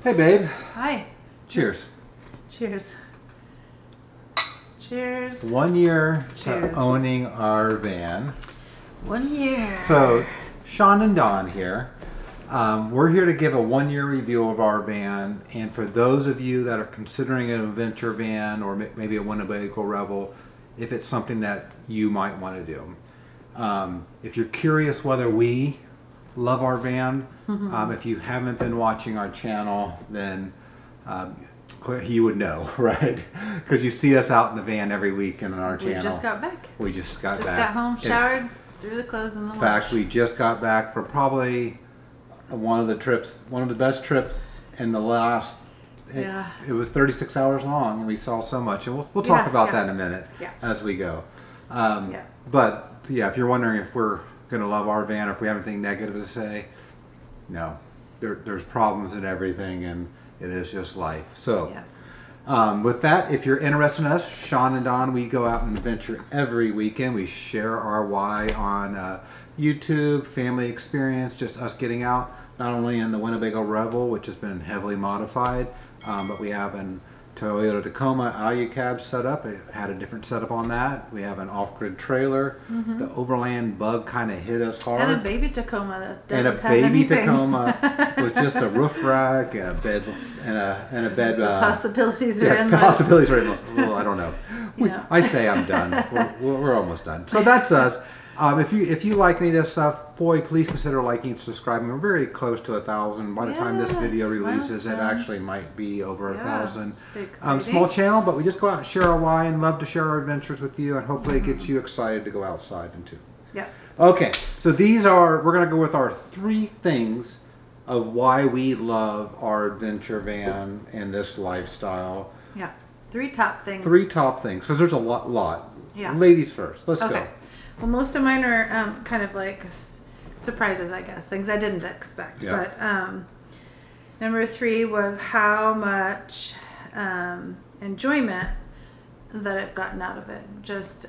Hey, babe. Hi. Cheers. Cheers. Cheers. 1 year Cheers. to owning our van. 1 year. So, Sean and Don here. We're here to give a 1 year review of our van. And for those of you that are considering an adventure van or maybe a Winnebago Revel, if it's something that you might want to do. If you're curious whether we love our van, if you haven't been watching our channel, then you would know, right? Because you see us out in the van every week in our channel. We just got back. We just got back. Just got home, showered, threw the clothes in the wash. In fact, we just got back for probably one of the best trips in the last. It was 36 hours long, and we saw so much, and we'll talk about that in a minute as we go. But yeah, if you're wondering if we're going to love our van or if we have anything negative to say, no. There's problems in everything, and it is just life. So with that, if you're interested in us, Sean and Don, we go out and adventure every weekend. We share our why on YouTube, family experience, just us getting out, not only in the Winnebago Revel, which has been heavily modified, but we have a Toyota Tacoma Alu cab set up. It had a different setup on that. We have an off-grid trailer. The overland bug kind of hit us hard. And a baby Tacoma that doesn't and a have baby anything. Tacoma with just a roof rack and a bed and a bed. Possibilities are endless. Possibilities are endless. Well, I don't know. I say I'm done. We're almost done. So that's us. If you like any of this stuff, boy, please consider liking and subscribing. We're very close to 1,000. By the time this video releases, it actually might be over 1,000. Small channel, but we just go out and share our why and love to share our adventures with you, and hopefully it gets you excited to go outside and too. Okay, so we're going to go with our 3 things of why we love our adventure van and this lifestyle. 3 top things. 3 top things, because there's a lot. Yeah. Ladies first. Let's go. Well, most of mine are kind of like surprises, I guess, things I didn't expect. But number 3 was how much enjoyment that I've gotten out of it. Just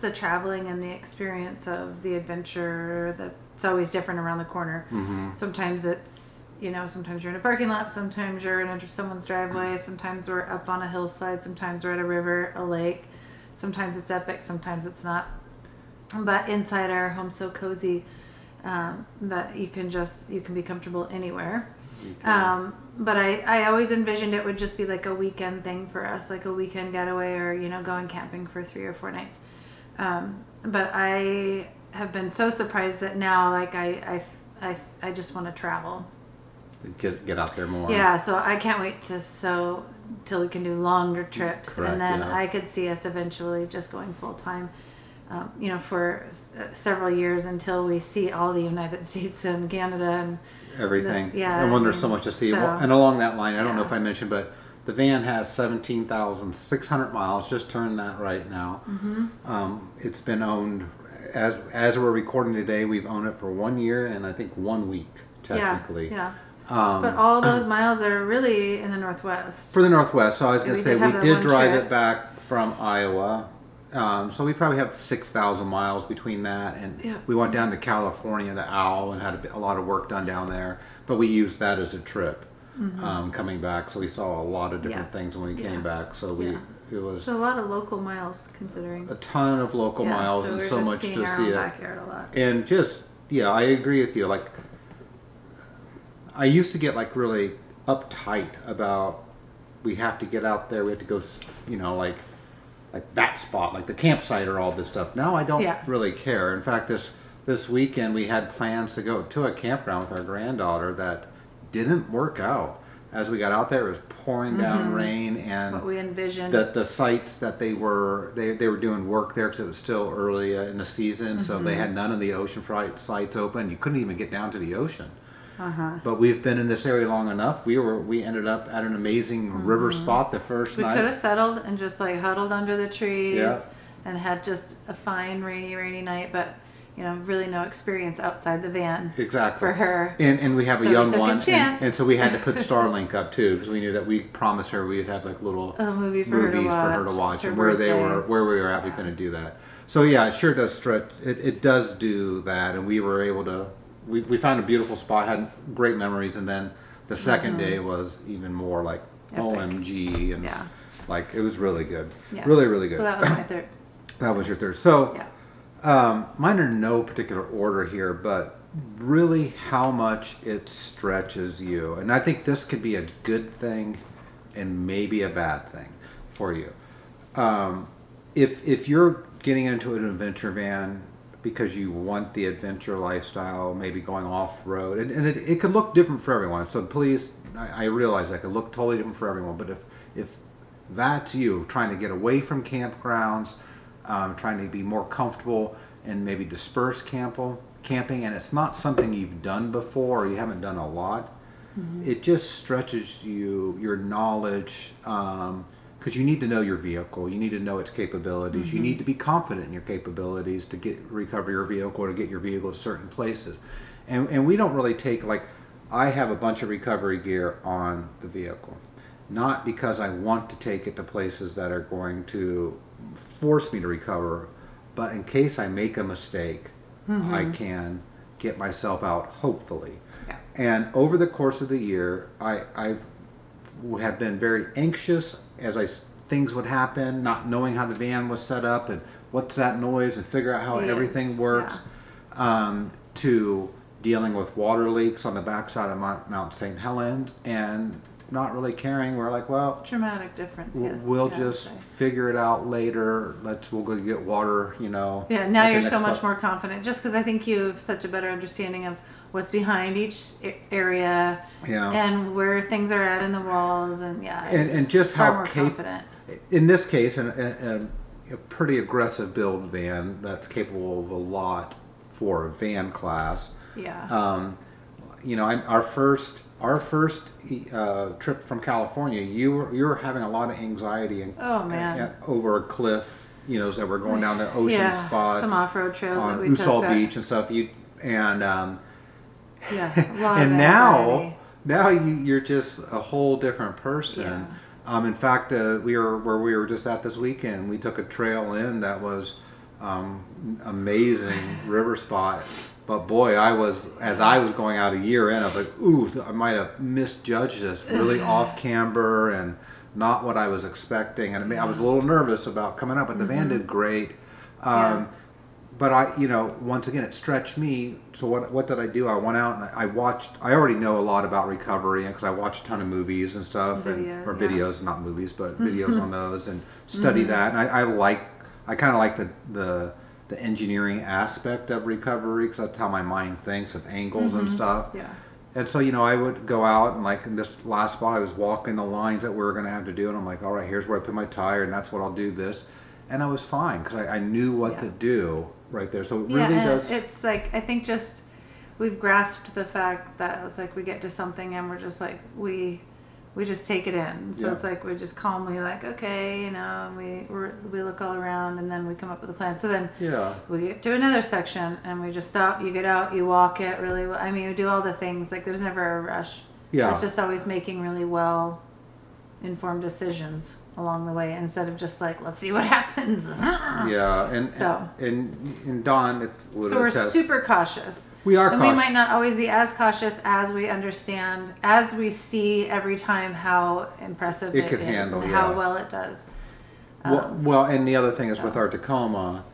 the traveling and the experience of the adventure that's always different around the corner. Sometimes it's, sometimes you're in a parking lot, sometimes you're in someone's driveway, sometimes we're up on a hillside, sometimes we're at a river, a lake, sometimes it's epic, sometimes it's not. But inside our home so cozy that you can be comfortable anywhere. But I always envisioned it would just be like a weekend thing for us, like a weekend getaway or, going camping for 3 or 4 nights. But I have been so surprised that now, like, I just want to travel. Get out there more. Yeah, so I can't wait till we can do longer trips. Correct, and then I could see us eventually just going full time. For several years until we see all the United States and Canada and everything. And when there's so much to see. And along that line, I don't know if I mentioned, but the van has 17,600 miles. Just turned that right now. It's been owned, as we're recording today, we've owned it for 1 year and I think 1 week, technically. But all those miles are really in the Northwest. For the Northwest. So I was going to say, we did drive trip. it back from Iowa. So we probably have 6,000 miles between that, and we went down to California, the Owl, and had a lot of work done down there. But we used that as a trip coming back, so we saw a lot of different things when we came back. So it was a lot of local miles, considering a ton of local miles, and so much to see it. Backyard a lot. And just I agree with you. Like, I used to get like really uptight about we have to get out there, we have to go, like that spot, like the campsite or all this stuff. Now I don't really care. In fact, this weekend we had plans to go to a campground with our granddaughter that didn't work out. As we got out there, it was pouring down rain, and what we envisioned. The sites that they were doing work there because it was still early in the season, so they had none of the oceanfront sites open. You couldn't even get down to the ocean. But we've been in this area long enough. We ended up at an amazing river spot the first night. We could have settled and just like huddled under the trees and had just a fine rainy night, but really no experience outside the van. Exactly. For her. And we have a young one, and so we had to put Starlink up too, because we knew that we promised her we'd have like little movies for her to watch, and where we were at, we couldn't do that. So it sure does stretch. It does do that, and we were able to. We found a beautiful spot, had great memories, and then The second day was even more like Epic. OMG, and like it was really good. Yeah. Really, really good. So that was my third. That was your third. So mine are no particular order here, but really how much it stretches you. And I think this could be a good thing and maybe a bad thing for you. If you're getting into an adventure van because you want the adventure lifestyle, maybe going off-road, and it could look different for everyone. So please, I realize that could look totally different for everyone, but if that's you, trying to get away from campgrounds, trying to be more comfortable and maybe disperse camping, and it's not something you've done before or you haven't done a lot, it just stretches your knowledge, because you need to know your vehicle, you need to know its capabilities, you need to be confident in your capabilities to recover your vehicle or to get your vehicle to certain places. And we don't really take, like, I have a bunch of recovery gear on the vehicle, not because I want to take it to places that are going to force me to recover, but in case I make a mistake, I can get myself out, hopefully. And over the course of the year, I have been very anxious as things would happen, not knowing how the van was set up and what's that noise and figure out how everything works, to dealing with water leaks on the backside of Mount St. Helens and not really caring. We're like, well, dramatic difference. We'll just figure it out later. We'll go get water, Yeah, now you're so much more confident, just because I think you have such a better understanding of what's behind each area and where things are at in the walls, and just how confident. In this case, a pretty aggressive build van that's capable of a lot for a van class. Our first trip from California, you were having a lot of anxiety and over a cliff, that we're going down to ocean spots, some off-road trails on that we Usal took Beach and stuff. And now you're just a whole different person. In fact, we were just at this weekend. We took a trail in that was amazing river spot. But boy, as I was going out a year in, I was like, ooh, I might have misjudged this. Really off camber and not what I was expecting. And I was a little nervous about coming up, but the van did great. But once again, it stretched me. So what did I do? I went out and I watched. I already know a lot about recovery because I watch a ton of movies and stuff, or videos, not movies, but videos on those, and study that. And I kind of like the engineering aspect of recovery because that's how my mind thinks of angles and stuff. And so, I would go out and like in this last spot, I was walking the lines that we were going to have to do, and I'm like, all right, here's where I put my tire, and that's what I'll do this. And I was fine because I knew what to do right there. So it really does. It's like, I think just we've grasped the fact that it's like we get to something and we're just like, we just take it in. So it's like we're just calmly like, okay, we look all around and then we come up with a plan. So then we get to another section and we just stop. You get out, you walk it really well. I mean, we do all the things. Like there's never a rush. It's just always making really well informed decisions along the way instead of just like, let's see what happens. And Don, we're super cautious. We are cautious. We might not always be as cautious as we understand, as we see every time how impressive it can is handle, and how well it does. Well, and the other thing is with our Tacoma,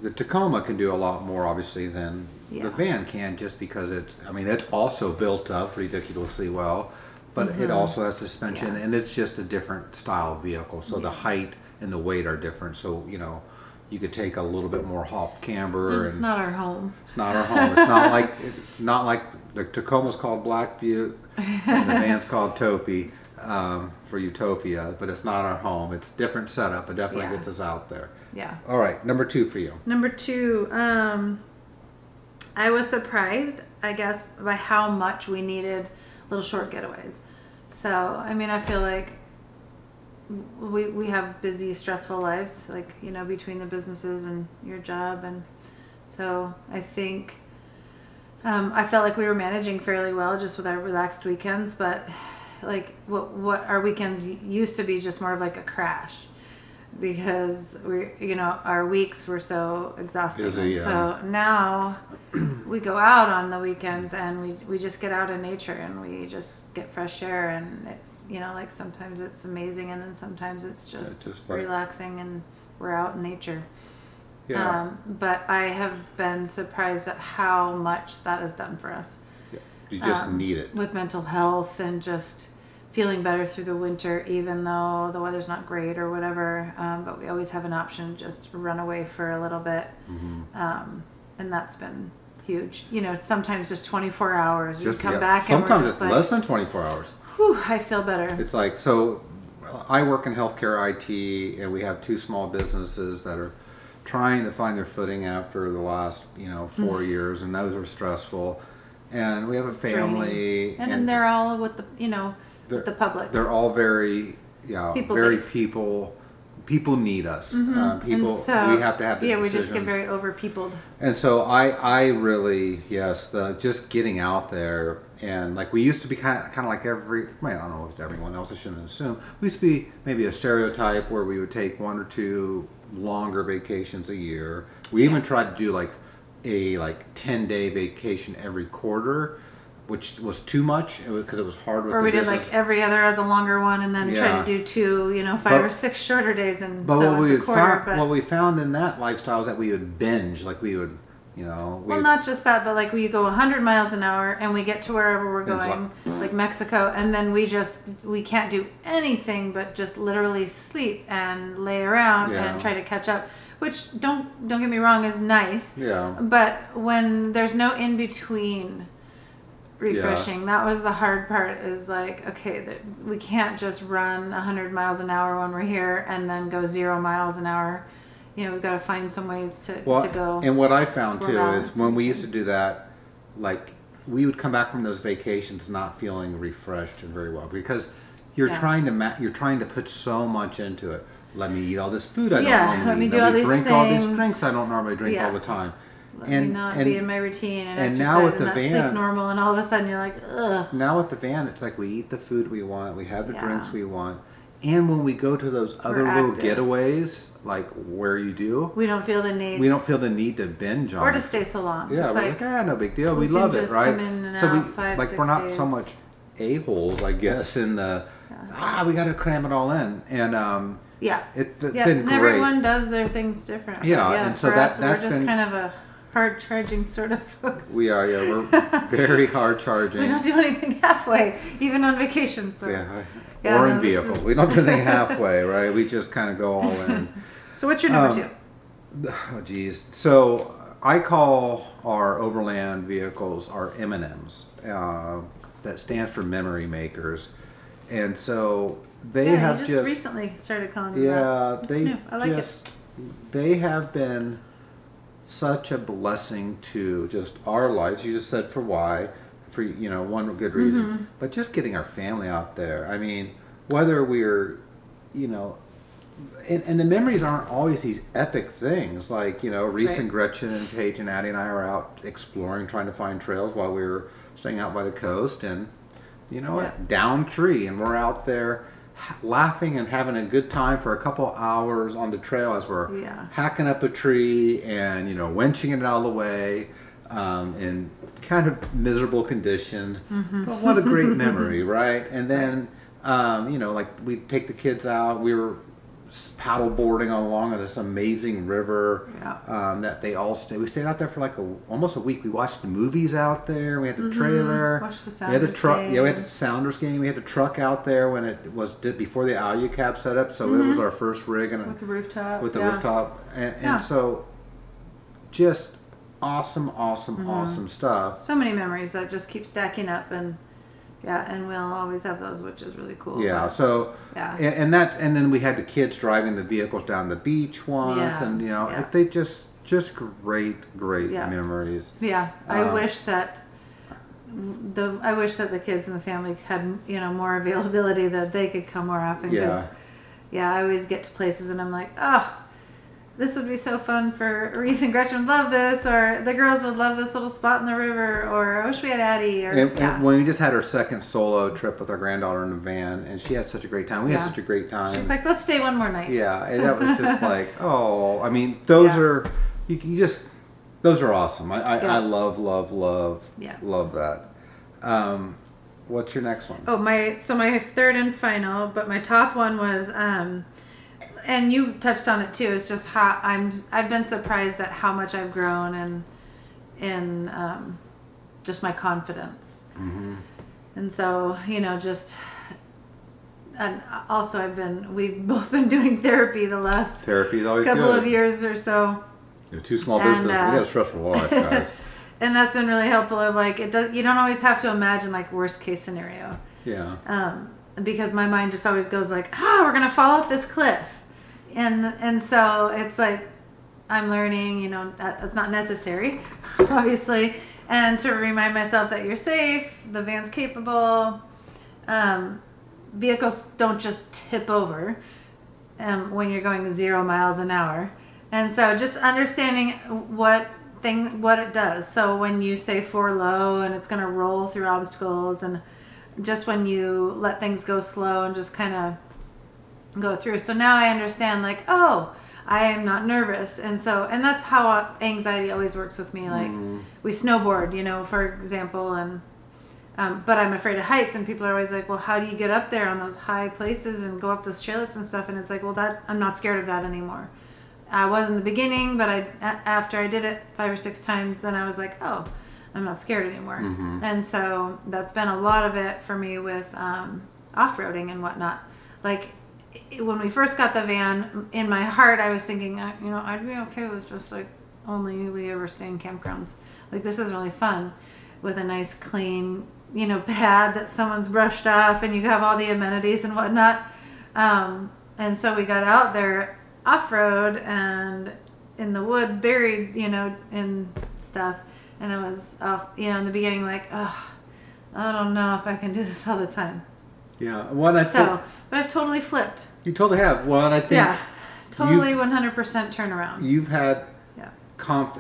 the Tacoma can do a lot more obviously than the van can, just because it's also built up ridiculously well, but it also has suspension and it's just a different style of vehicle. So the height and the weight are different. So, you could take a little bit more hop camber. It's not our home. It's not our home. It's not like the Tacoma's called Black Butte and the van's called Topi for Utopia, but it's not our home. It's different setup. It definitely gets us out there. All right, number 2 for you. Number 2, I was surprised, I guess, by how much we needed little short getaways. So, I feel like we have busy, stressful lives, like, between the businesses and your job. And so I think I felt like we were managing fairly well just with our relaxed weekends, but like what our weekends used to be just more of like a crash. because our weeks were so exhausting. Busy, yeah. So now we go out on the weekends and we just get out in nature and we just get fresh air, and it's like sometimes it's amazing and then sometimes it's just like, relaxing and we're out in nature. Yeah. But I have been surprised at how much that has done for us. Yeah. You just need it. With mental health and just feeling better through the winter, even though the weather's not great or whatever. But we always have an option to just run away for a little bit. And that's been huge. Sometimes just 24 hours. You come back and sometimes we're it's just less than 24 hours. Whew, I feel better. It's like, so I work in healthcare IT, and we have 2 small businesses that are trying to find their footing after the last 4 years, and those are stressful. And we have a family, and they're all with the with the public. They're all very people need us. People, we have to have the decisions. We just get very overpeopled. And so I really, just getting out there, and like we used to be kind of like I don't know if it's everyone else, I shouldn't assume. We used to be maybe a stereotype where we would take 1 or 2 longer vacations a year. We even tried to do like a 10-day vacation every quarter, which was too much because it was hard with the business. Or we did like every other as a longer one, and then try to do 2, 5 or 6 shorter days, and so it's a quarter. What we found in that lifestyle is that we would binge, like we would, well, not just that, but like we go 100 miles an hour and we get to wherever we're going, like Mexico, and then we can't do anything but just literally sleep and lay around and try to catch up. Which don't get me wrong is nice. Yeah. But when there's no in between refreshing, that was the hard part. Is like, okay, we can't just run 100 miles an hour when we're here and then go 0 miles an hour. We've got to find some ways to go. And what I found too is when we used to do that, like we would come back from those vacations not feeling refreshed and very well, because you're trying to put so much into it. Let me eat all this food I don't normally eat. Let me drink all these drinks I don't normally drink all the time. Let me not be in my routine and exercise now with and the not van, sleep normal, and all of a sudden you're like, ugh. Now with the van, it's like we eat the food we want, we have the drinks we want, and when we go to those other little getaways, like where you do, we don't feel the need. We don't feel the need to binge on or to stay so long. Yeah, it's we're like, no big deal. We love it, right? So we're not so much a-holes, I guess, in the we got to cram it all in, and it's been great. Everyone does their things different. And so that's we're just kind of a hard charging sort of folks. We are, we're very hard charging. We don't do anything halfway, even on vacation. So. Or in vehicle. We don't do anything halfway, right? We just kind of go all in. So what's your number 2? Oh, geez. So I call our overland vehicles our M&Ms. That stands for memory makers. And so they have just recently started calling them that. Yeah, it's new. I like it. They have been such a blessing to just our lives. You just said for one good reason, but just getting our family out there. I mean, whether we're, and the memories aren't always these epic things. Like, recent Gretchen and Paige and Addie and I are out exploring, trying to find trails while we were staying out by the coast, and down tree, and we're out there laughing and having a good time for a couple hours on the trail as we're hacking up a tree and winching it out of the way in kind of miserable conditions. But what a great memory, right? And then like we take the kids out. We were paddle boarding along this amazing river that they all stayed. We stayed out there for like almost a week. We watched the movies out there. We had the trailer. Watched the Sounders game. We had the Sounders game. We had the truck out there when it was before the Alucab set up. So it was our first rig and with the rooftop. Rooftop, and so just awesome stuff. So many memories that just keep stacking up, and and we'll always have those, which is really cool. And then we had the kids driving the vehicles down the beach once, and they just great memories. I wish that the kids and the family had more availability, that they could come more often, because I always get to places and I'm like, this would be so fun for Reese and Gretchen would love this, or the girls would love this little spot in the river, or I wish we had Addie. Or and when we just had our second solo trip with our granddaughter in the van, and she had such a great time. We had such a great time. She's like, let's stay one more night. Yeah, and that was just like, oh, I mean, those are you just those are awesome. I love that. What's your next one? Oh, my third and final, but my top one was and you touched on it too. It's just how I've been surprised at how much I've grown in just my confidence. Mm-hmm. And so, and also we've both been doing therapy the last couple of years or so. You're two small businesses. We got a stressful life, guys. And that's been really helpful. Of like, you don't always have to imagine like worst case scenario. Yeah. Because my mind just always goes like, we're gonna fall off this cliff, and so it's like I'm learning, it's not necessary, obviously, and to remind myself that you're safe, the van's capable. Vehicles don't just tip over when you're going 0 miles an hour, and so just understanding what it does. So when you say 4 low and it's going to roll through obstacles, and just when you let things go slow and just kind of go through. So now I understand, like, I am not nervous. And that's how anxiety always works with me. Like we snowboard, for example, and but I'm afraid of heights, and people are always like, well, how do you get up there on those high places and go up those chairlifts and stuff? And it's like, well, I'm not scared of that anymore. I was in the beginning, but after I did it 5 or 6 times, then I was like, I'm not scared anymore. Mm-hmm. And so that's been a lot of it for me with off-roading and whatnot. Like when we first got the van, in my heart, I was thinking, I'd be okay with just like only we ever stay in campgrounds. Like this is really fun with a nice clean, pad that someone's brushed off, and you have all the amenities and whatnot. And so we got out there off-road and in the woods, buried, in stuff. And it was, in the beginning, like, I don't know if I can do this all the time. Yeah. But I've totally flipped. You totally have. Well, and I think totally 100% turnaround. You've had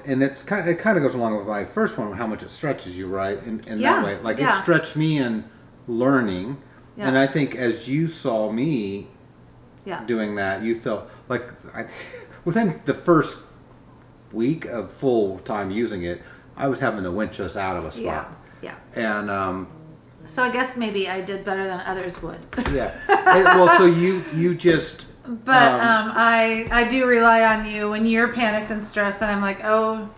and it kind of goes along with my first one, how much it stretches you, right? In that way, like it stretched me in learning, and I think as you saw me doing that, you felt like within the first week of full time using it, I was having to winch us out of a spot. Yeah. And so I guess maybe I did better than others would. So you just. But I do rely on you when you're panicked and stressed, and I'm like, oh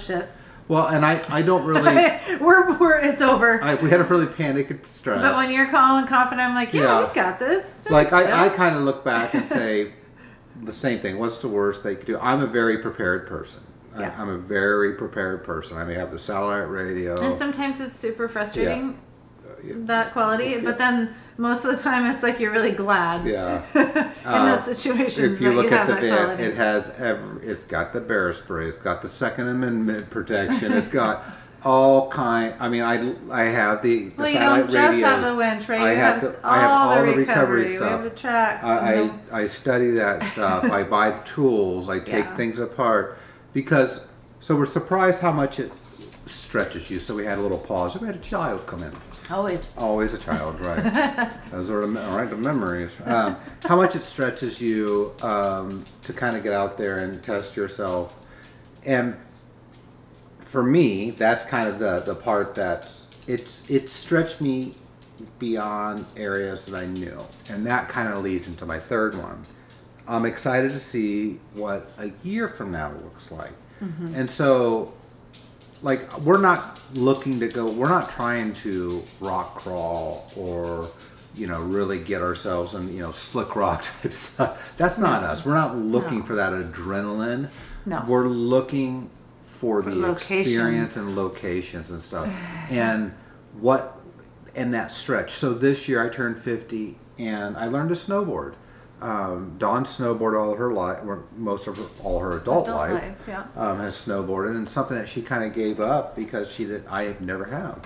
shit. Well, and I don't really. It's over. We had a really panic and stress. But when you're calm and confident, I'm like, we got this. Like I kind of look back and say the same thing. What's the worst they could do? I'm a very prepared person. I'm a very prepared person. I may have the satellite radio. And sometimes it's super frustrating, that quality. But then most of the time it's like you're really glad. Yeah. In those situations. If you look at the van, it's got the bear spray. It's got the Second Amendment protection. It's got all kind. I mean, I have the satellite radios. You don't just have the winch, right? I have all the recovery stuff. We have the tracks. I study that stuff. I buy tools. I take things apart because. So we're surprised how much it stretches you. So we had a little pause. We had a child come in. Always a child, right? Those are the memories. How much it stretches you to kind of get out there and test yourself. And for me, that's kind of the part that it stretched me beyond areas that I knew. And that kind of leads into my third one. I'm excited to see what a year from now looks like. Mm-hmm. And so, like, we're not trying to rock crawl or, really get ourselves in, slick rock type stuff. That's not us. We're not looking for that adrenaline. No. We're looking for the experience and locations and stuff. And that stretch. So this year I turned 50 and I learned to snowboard. Dawn snowboarded all her life, or all her adult life has snowboarded, and something that she kind of gave up because I have never have.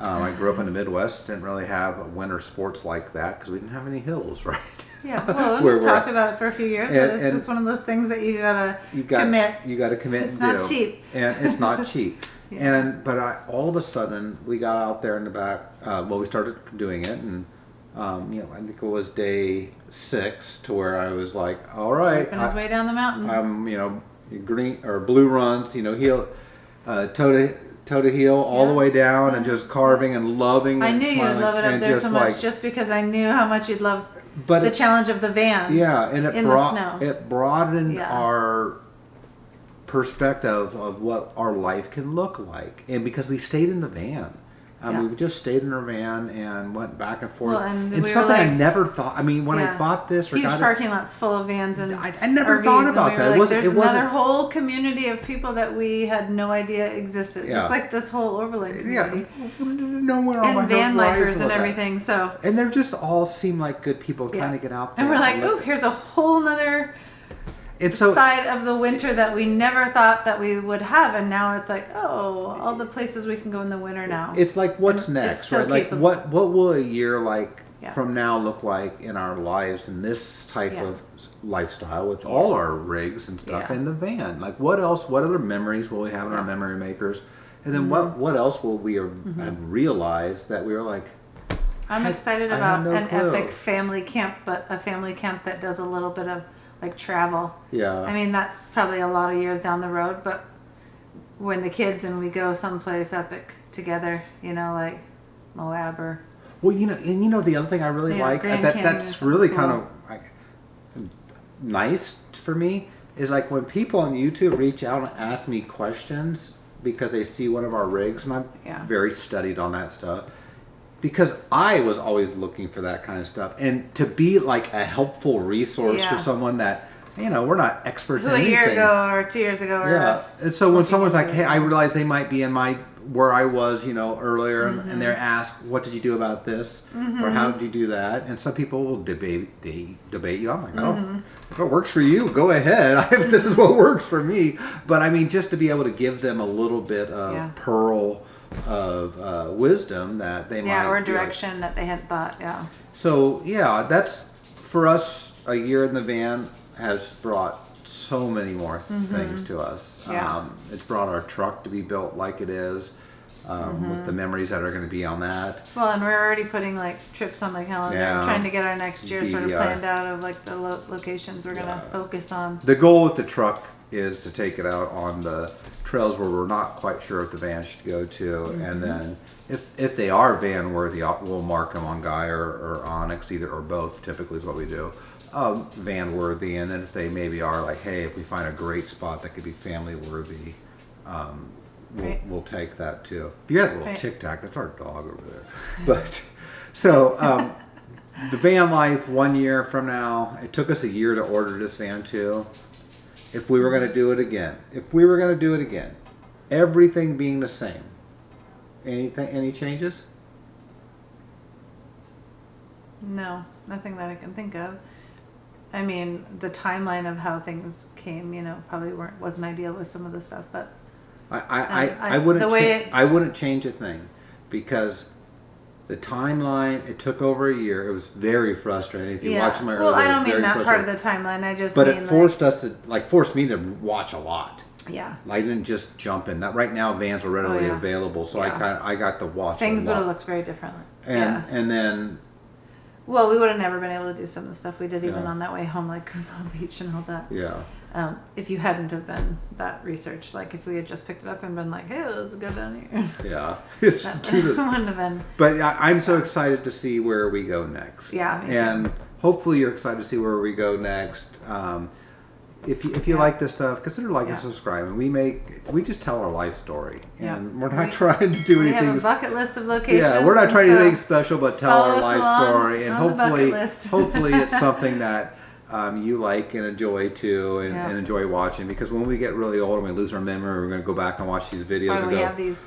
I grew up in the Midwest, didn't really have winter sports like that because we didn't have any hills, right? Yeah, well, we've talked about it for a few years, but it's just one of those things that you gotta commit. You gotta commit It's and do. not cheap. And it's not cheap. Yeah. But all of a sudden, we got out there in the back, we started doing it, and I think it was day 6 to where I was like, all right. Working his way down the mountain. Green or blue runs, heel, toe to heel, all the way down, and just carving and loving. I and knew smiling, you'd love it up there so much, just because I knew how much you'd love the challenge of the van. Yeah, and it broadened Yeah. our perspective of what our life can look like, and because we stayed in the van. We just stayed in our van and went back and forth. Well, and it's we something were I never thought. I mean, when I bought this, or huge got parking lots full of vans and I never RVs, thought about that. There's another whole community of people that we had no idea existed. Yeah. Just like this whole overlay community. And van lifers and everything. So. And they're just all seem like good people trying to get out there. And we're like, oh, here's a whole nother side of the winter that we never thought that we would have, and now it's like, oh, all the places we can go in the winter now. It's like, what's next, so right? capable. Like, what will a year from now look like in our lives in this type of lifestyle with all our rigs and stuff in the van? Like, what else? What other memories will we have in our memory makers? And then what else will we have realized that we were like? I'm excited about an epic family camp, but a family camp that does a little bit of like travel. Yeah. I mean, that's probably a lot of years down the road, but when the kids and we go someplace epic together, like Moab or. Well, the other thing I really like that's really kind of like nice for me is like when people on YouTube reach out and ask me questions because they see one of our rigs, and I'm very studied on that stuff. Because I was always looking for that kind of stuff, and to be like a helpful resource for someone that we're not experts in anything. A year ago or 2 years ago, and so when someone's like, "Hey, I realize they might be in where I was, earlier," and they're asked, "What did you do about this?" or "How did you do that?" and some people will debate you. I'm like, "Oh, if it works for you, go ahead. This is what works for me." But I mean, just to be able to give them a little bit of pearl of wisdom that they might or direction that they hadn't thought. So that's for us. A year in the van has brought so many more things to us. It's brought our truck to be built like it is, with the memories that are going to be on that. Well, and we're already putting like trips on the calendar, trying to get our next year sort of planned out of like the locations we're going to focus on. The goal with the truck is to take it out on the trails where we're not quite sure what the van should go to, and then if they are van worthy, we'll mark them on Guy or Onyx, either or both. Typically is what we do, van worthy. And then if they maybe are like, hey, if we find a great spot that could be family worthy, we'll take that too. If you got a little tic tac, that's our dog over there. But so the van life 1 year from now, it took us a year to order this van too. If we were going to do it again, everything being the same, any changes? No, nothing that I can think of. I mean, the timeline of how things came, probably wasn't ideal with some of the stuff, but I wouldn't change a thing, because the timeline, it took over a year. It was very frustrating. If you watch my earlier, I don't mean that part of the timeline. I just mean it forced me to watch a lot. Yeah. I didn't just jump in. That right now vans are readily available, so I got to watch. Things would have looked very differently. And then. Well, we would have never been able to do some of the stuff we did even on that way home, like Kuzal Beach and all that. Yeah. If you hadn't have been that research, like if we had just picked it up and been like, hey, let's go down here. Yeah. It's wouldn't have been. But I'm so excited to see where we go next. Yeah, me too. And hopefully you're excited to see where we go next. If you like this stuff, consider liking and subscribing. We just tell our life story, and we're not trying to do anything. We have a bucket list of locations. Yeah, we're not trying to do anything special, but tell our life story, and hopefully it's something that you like and enjoy too, and enjoy watching. Because when we get really old and we lose our memory, we're going to go back and watch these videos and we have these.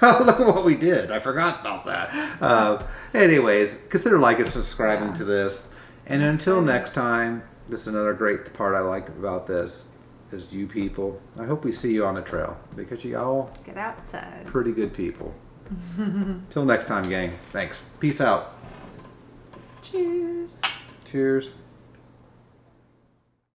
Look at what we did! I forgot about that. Anyways, consider liking and subscribing to this, and until next time. This is another great part I like about this is you people. I hope we see you on the trail, because you all get outside. Pretty good people. Till next time, gang. Thanks. Peace out. Cheers. Cheers.